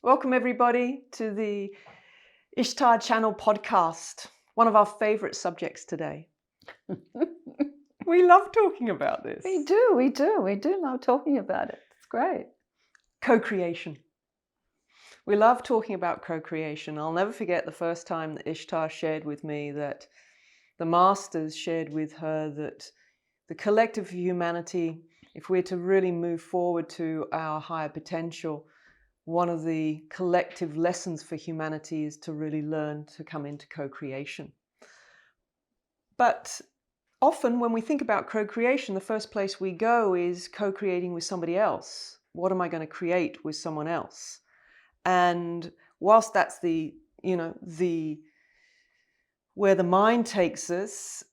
Welcome everybody to the Ishtar channel podcast, one of our favorite subjects today. We love talking about this. We do love talking about it. It's great. Co-creation. We love talking about co-creation. I'll never forget the first time that Ishtar shared with me that the masters shared with her that the collective humanity, if we're to really move forward to our higher potential, one of the collective lessons for humanity is to really learn to come into co-creation. But often when we think about co-creation, the first place we go is co-creating with somebody else. What am I going to create with someone else? And whilst that's where the mind takes us,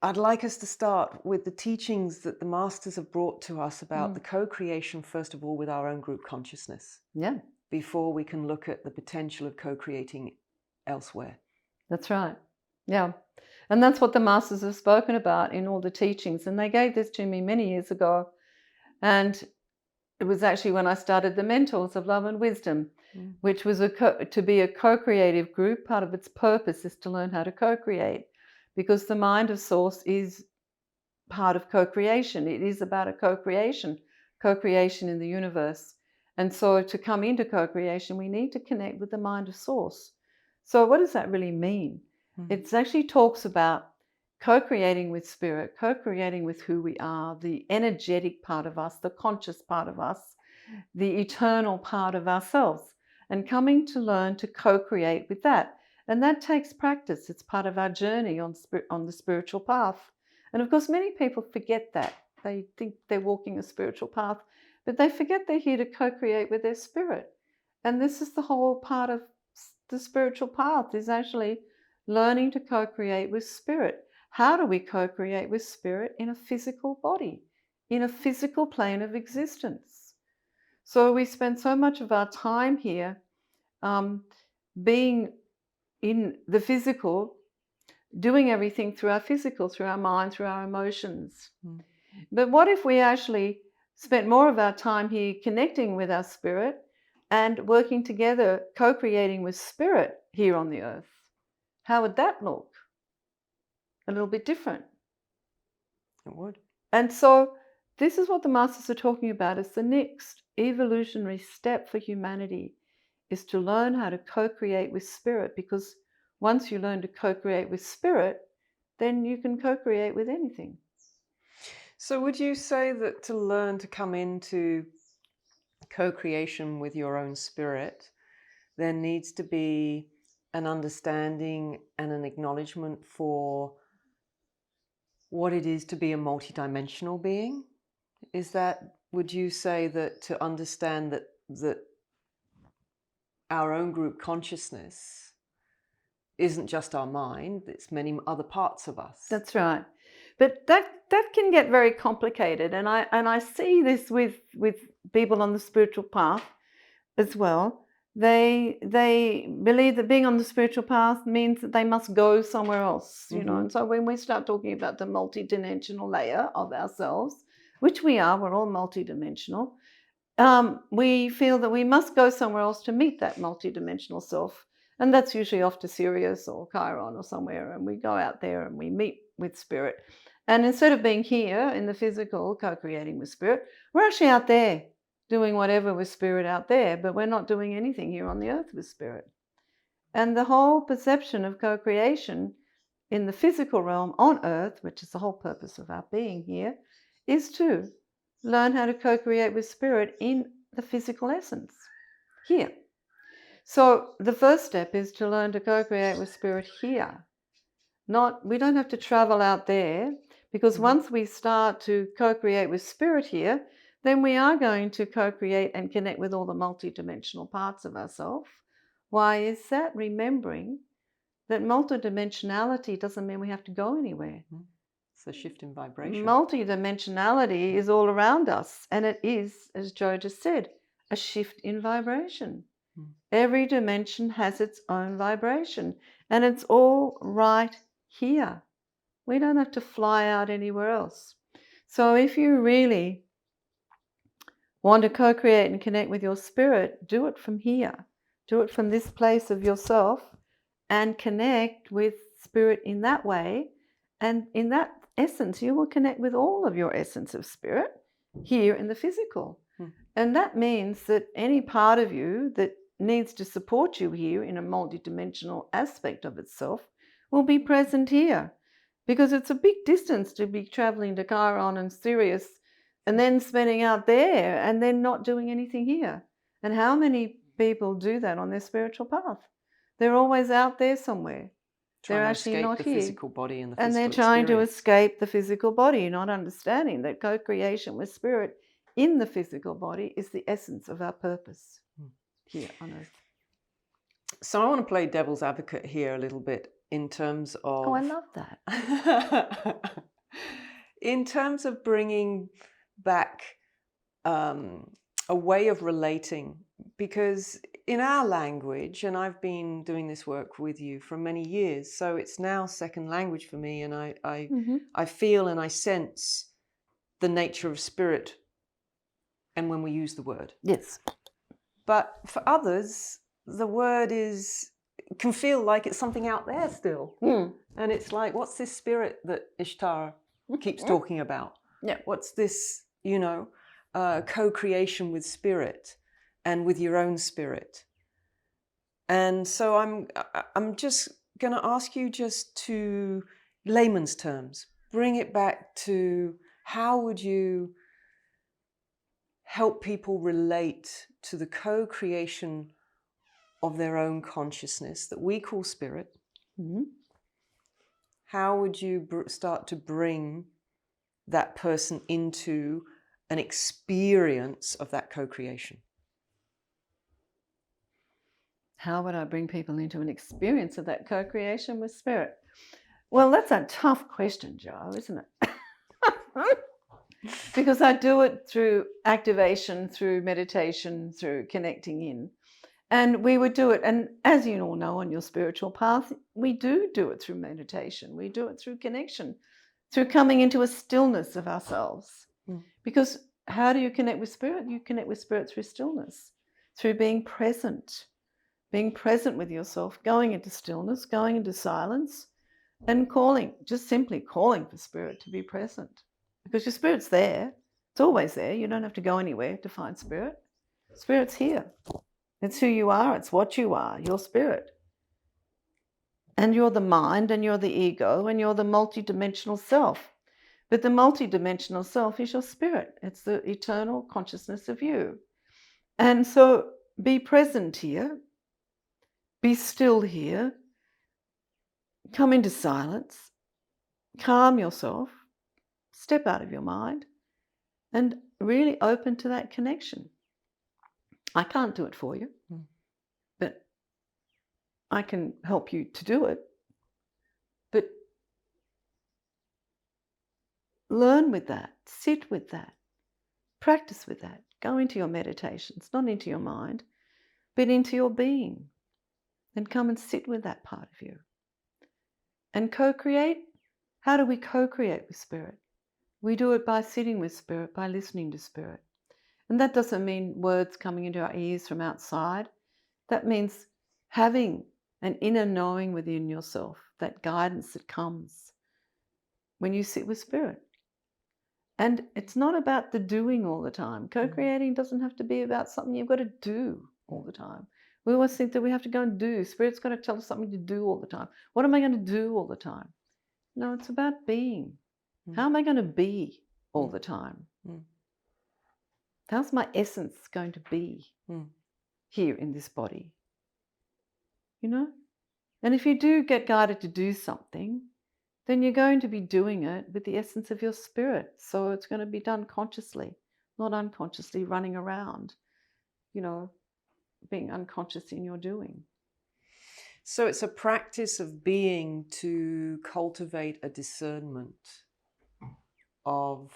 I'd like us to start with the teachings that the masters have brought to us about the co-creation, first of all, with our own group consciousness. Yeah. Before we can look at the potential of co-creating elsewhere. That's right. Yeah. And that's what the masters have spoken about in all the teachings. And they gave this to me many years ago. And it was actually when I started the Mentors of Love and Wisdom, which was to be a co-creative group. Part of its purpose is to learn how to co-create, because the mind of Source is part of co-creation. It is about a co-creation in the universe. And so to come into co-creation, we need to connect with the mind of Source. So what does that really mean? It actually talks about co-creating with spirit, co-creating with who we are, the energetic part of us, the conscious part of us, the eternal part of ourselves, and coming to learn to co-create with that. And that takes practice. It's part of our journey on the spiritual path. And of course, many people forget that. They think they're walking a spiritual path, but they forget they're here to co-create with their spirit. And this is the whole part of the spiritual path, is actually learning to co-create with spirit. How do we co-create with spirit? In a physical body, in a physical plane of existence. So we spend so much of our time here being in the physical, doing everything through our physical, through our mind, through our emotions. But what if we actually spent more of our time here connecting with our spirit and working together, co-creating with spirit here on the earth? How would that look? A little bit different. It would. And so this is what the masters are talking about. It's the next evolutionary step for humanity, is to learn how to co-create with spirit, because once you learn to co-create with spirit, then you can co-create with anything. So would you say that to learn to come into co-creation with your own spirit, there needs to be an understanding and an acknowledgement for what it is to be a multidimensional being? Would you say that to understand that our own group consciousness isn't just our mind, it's many other parts of us? That's right. But that can get very complicated. And I see this with people on the spiritual path as well. They believe that being on the spiritual path means that they must go somewhere else, you know. And so when we start talking about the multidimensional layer of ourselves, which we are, we're all multidimensional, we feel that we must go somewhere else to meet that multidimensional self. And that's usually off to Sirius or Chiron or somewhere. And we go out there and we meet with spirit. And instead of being here in the physical, co-creating with spirit, we're actually out there doing whatever with spirit out there, but we're not doing anything here on the earth with spirit. And the whole perception of co-creation in the physical realm on earth, which is the whole purpose of our being here, is to learn how to co-create with spirit in the physical essence here. So the first step is to learn to co-create with spirit here. We don't have to travel out there, because once we start to co-create with spirit here, then we are going to co-create and connect with all the multidimensional parts of ourselves. Why is that? Remembering that multidimensionality doesn't mean we have to go anywhere. It's a shift in vibration. Multidimensionality is all around us, and it is, as Jo just said, a shift in vibration. Every dimension has its own vibration, and it's all right here. We don't have to fly out anywhere else. So if you really want to co-create and connect with your spirit, do it from here. Do it from this place of yourself and connect with spirit in that way. And in that essence, you will connect with all of your essence of spirit here in the physical. And that means that any part of you that needs to support you here in a multidimensional aspect of itself will be present here. Because it's a big distance to be traveling to Chiron and Sirius and then spending out there and then not doing anything here. And how many people do that on their spiritual path? They're always out there somewhere. They're actually not the here. physical body and the And physical they're trying to experience. escape the physical body, not understanding that co-creation with spirit in the physical body is the essence of our purpose here on earth. So I want to play devil's advocate here a little bit in terms of... Oh, I love that. In terms of bringing back a way of relating, because in our language, and I've been doing this work with you for many years, so it's now second language for me, and I feel and I sense the nature of spirit, and when we use the word. Yes. But for others, the word can feel like it's something out there still. And it's like, what's this spirit that Ishtar keeps talking about? Yeah. What's this, co-creation with spirit and with your own spirit? And so I'm just going to ask you, just to layman's terms, bring it back to how would you help people relate to the co-creation of their own consciousness that we call spirit? How would you start to bring that person into an experience of that co-creation? How would I bring people into an experience of that co-creation with spirit? Well, that's a tough question, Jo, isn't it? Because I do it through activation, through meditation, through connecting in. And we would do it, and as you all know on your spiritual path, we do it through meditation. We do it through connection, through coming into a stillness of ourselves. Because how do you connect with spirit? You connect with spirit through stillness, through being present with yourself, going into stillness, going into silence, and calling, just simply calling for spirit to be present. Because your spirit's there. It's always there. You don't have to go anywhere to find spirit. Spirit's here. It's who you are. It's what you are, your spirit. And you're the mind, and you're the ego, and you're the multidimensional self. But the multidimensional self is your spirit. It's the eternal consciousness of you. And so be present here. Be still here. Come into silence. Calm yourself. Step out of your mind. And really open to that connection. I can't do it for you, but I can help you to do it. But learn with that, sit with that, practice with that. Go into your meditations, not into your mind, but into your being. And come and sit with that part of you. And co-create. How do we co-create with spirit? We do it by sitting with spirit, by listening to spirit. And that doesn't mean words coming into our ears from outside. That means having an inner knowing within yourself, that guidance that comes when you sit with spirit. And it's not about the doing all the time. Co-creating doesn't have to be about something you've got to do all the time. We always think that we have to go and do. Spirit's got to tell us something to do all the time. What am I going to do all the time? No, it's about being. How am I going to be all the time? How's my essence going to be here in this body? And if you do get guided to do something, then you're going to be doing it with the essence of your spirit. So it's going to be done consciously, not unconsciously running around, being unconscious in your doing. So it's a practice of being to cultivate a discernment of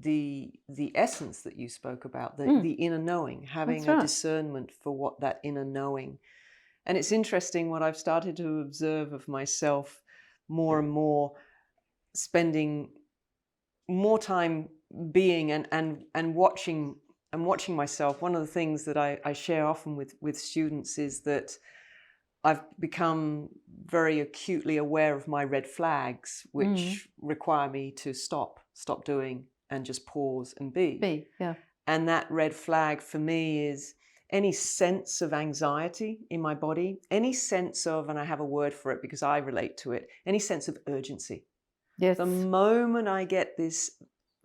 the essence that you spoke about, the inner knowing, having a discernment for what that inner knowing. And it's interesting what I've started to observe of myself more and more, spending more time being and watching myself. One of the things that I share often with students is that I've become very acutely aware of my red flags, which require me to stop doing and just pause and be. Yeah. And that red flag for me is any sense of anxiety in my body, any sense of, and I have a word for it because I relate to it, any sense of urgency. Yes. The moment I get this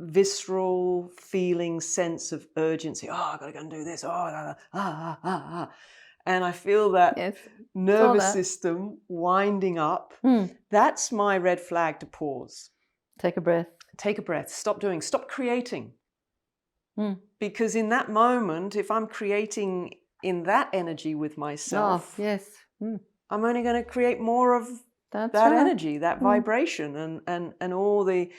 visceral feeling, sense of urgency, oh, I've got to go and do this, and I feel that Yes. nervous system winding up, that's my red flag to pause. Take a breath. Take a breath. Stop doing, stop creating. Because in that moment, if I'm creating in that energy with myself, yes. I'm only going to create more of That's that right. energy, that vibration, and all the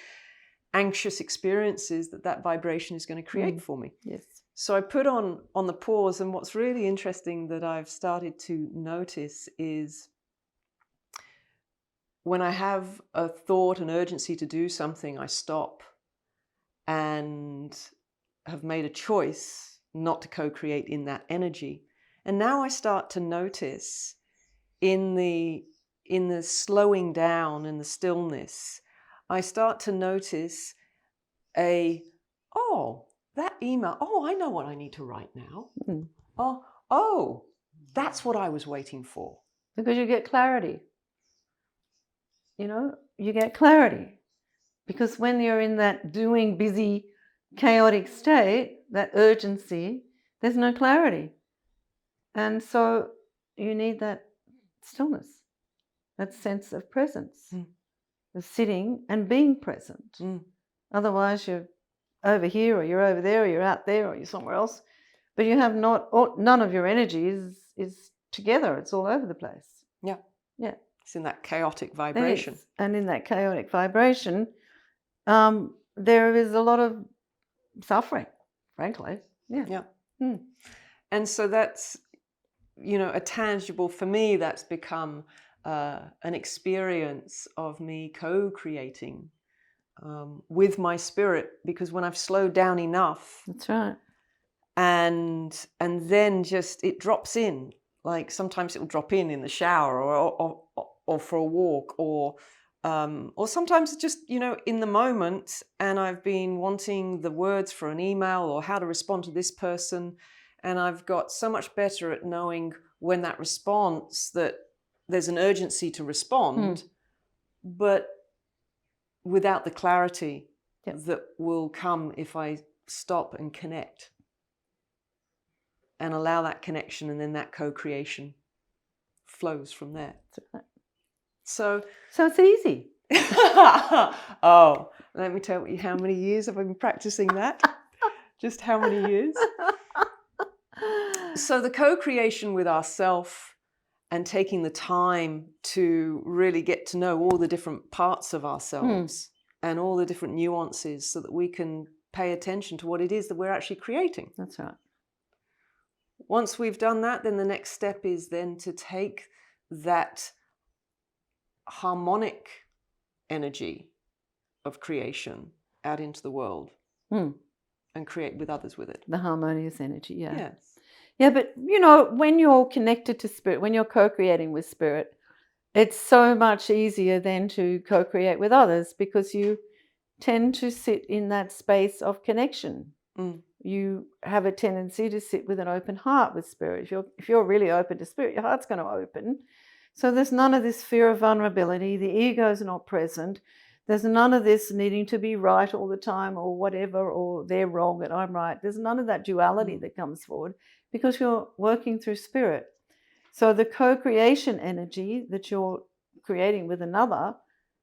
anxious experiences that vibration is going to create for me. Yes. So I put on the pause, and what's really interesting that I've started to notice is when I have a thought, an urgency to do something, I stop and have made a choice not to co-create in that energy. And now I start to notice in the slowing down, in the stillness, I start to notice that email. Oh, I know what I need to write now. Oh, that's what I was waiting for. Because you get clarity. You get clarity. Because when you're in that doing, busy, chaotic state, that urgency, there's no clarity. And so you need that stillness, that sense of presence, of sitting and being present. Otherwise, you're over here, or you're over there, or you're out there, or you're somewhere else. But you have none of your energy is together. It's all over the place. Yeah. Yeah. It's in that chaotic vibration. And in that chaotic vibration, there is a lot of suffering, frankly. Yeah. And so that's, a tangible, for me, that's become an experience of me co-creating with my spirit, because when I've slowed down enough, that's right, and then just it drops in. Like sometimes it will drop in the shower, or for a walk, or sometimes just in the moment, and I've been wanting the words for an email or how to respond to this person, and I've got so much better at knowing when that response, that there's an urgency to respond, but without the clarity that will come if I stop and connect and allow that connection, and then that co-creation flows from there. So it's easy. Oh, let me tell you how many years I've been practicing that. Just how many years? So the co-creation with ourself, and taking the time to really get to know all the different parts of ourselves and all the different nuances, so that we can pay attention to what it is that we're actually creating. That's right. Once we've done that, then the next step is then to take that harmonic energy of creation out into the world and create with others with it. The harmonious energy, yeah. Yes. Yeah, but when you're connected to spirit, when you're co-creating with spirit, it's so much easier then to co-create with others, because you tend to sit in that space of connection. You have a tendency to sit with an open heart with spirit. If you're really open to spirit, your heart's going to open. So there's none of this fear of vulnerability. The ego's not present. There's none of this needing to be right all the time, or whatever, or they're wrong and I'm right. There's none of that duality that comes forward, because you're working through spirit. So the co-creation energy that you're creating with another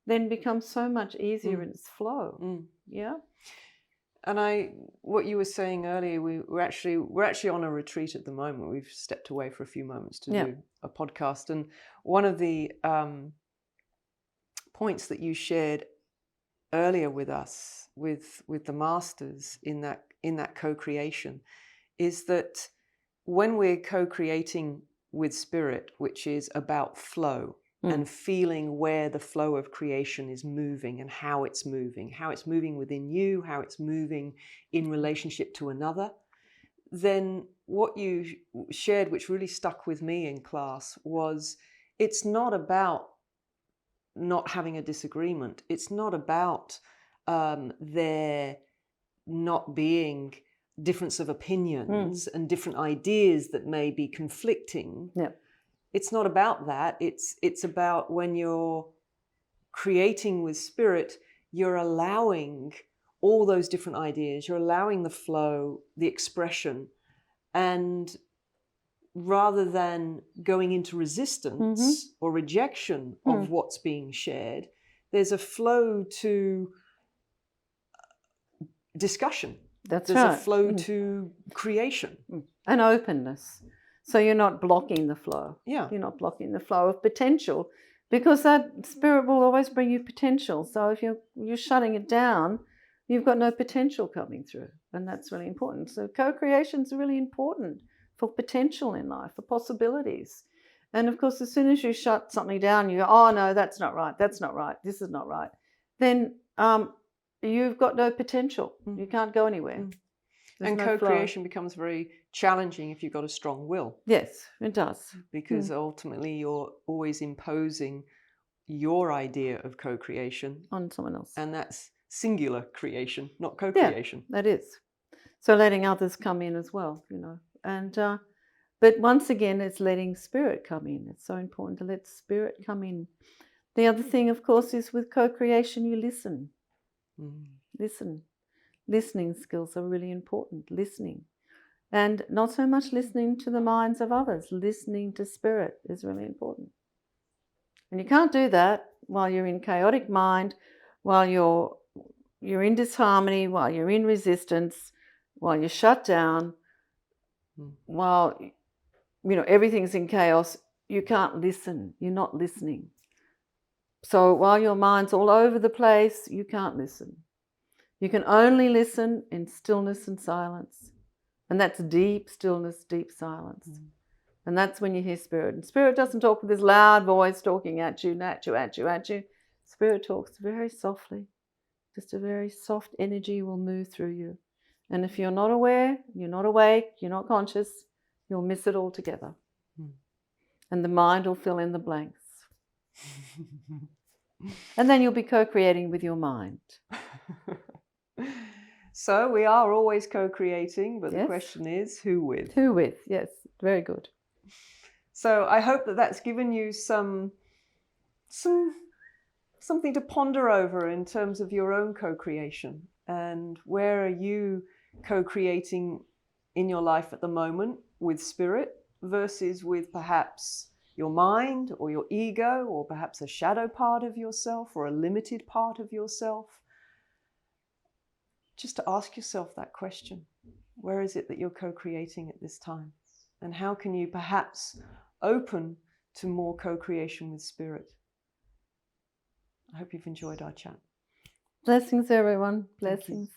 then becomes so much easier in its flow. Yeah. And what you were saying earlier, we're actually on a retreat at the moment. We've stepped away for a few moments to do a podcast, and one of the points that you shared earlier with us, with the masters in that co-creation, is that when we're co-creating with spirit, which is about flow, and feeling where the flow of creation is moving and how it's moving within you, how it's moving in relationship to another, then what you shared, which really stuck with me in class, was it's not about not having a disagreement. It's not about there not being difference of opinions and different ideas that may be conflicting. Yeah. It's not about that. It's about when you're creating with spirit, you're allowing all those different ideas, you're allowing the flow, the expression, and rather than going into resistance or rejection of what's being shared, there's a flow to discussion. There's a flow to creation. And openness. So you're not blocking the flow. Yeah. You're not blocking the flow of potential, because that spirit will always bring you potential. So if you're shutting it down, you've got no potential coming through. And that's really important. So co-creation is really important for potential in life, for possibilities. And of course, as soon as you shut something down, you go, oh no, that's not right. That's not right. This is not right. Then you've got no potential. You can't go anywhere. And co-creation becomes very challenging if you've got a strong will. Yes, it does. Because ultimately you're always imposing your idea of co-creation on someone else. And that's singular creation, not co-creation. Yeah, that is. So letting others come in as well, And but once again, it's letting spirit come in. It's so important to let spirit come in. The other thing, of course, is with co-creation, you listen. Listen. Listening skills are really important. Listening. And not so much listening to the minds of others. Listening to spirit is really important. And you can't do that while you're in chaotic mind, while you're in disharmony, while you're in resistance, while you're shut down, while everything's in chaos. You can't listen. You're not listening. So while your mind's all over the place, you can't listen. You can only listen in stillness and silence. And that's deep stillness, deep silence. And that's when you hear spirit. And spirit doesn't talk with this loud voice talking at you, at you, at you, at you. Spirit talks very softly. Just a very soft energy will move through you. And if you're not aware, you're not awake, you're not conscious, you'll miss it altogether. And the mind will fill in the blanks. And then you'll be co-creating with your mind. So we are always co-creating, but the question is, who with? Who with, yes. Very good. So I hope that that's given you something to ponder over in terms of your own co-creation. And where are you co-creating in your life at the moment with spirit versus with perhaps your mind or your ego or perhaps a shadow part of yourself or a limited part of yourself? Just to ask yourself that question. Where is it that you're co-creating at this time? And how can you perhaps open to more co-creation with spirit? I hope you've enjoyed our chat. Blessings, everyone. Blessings.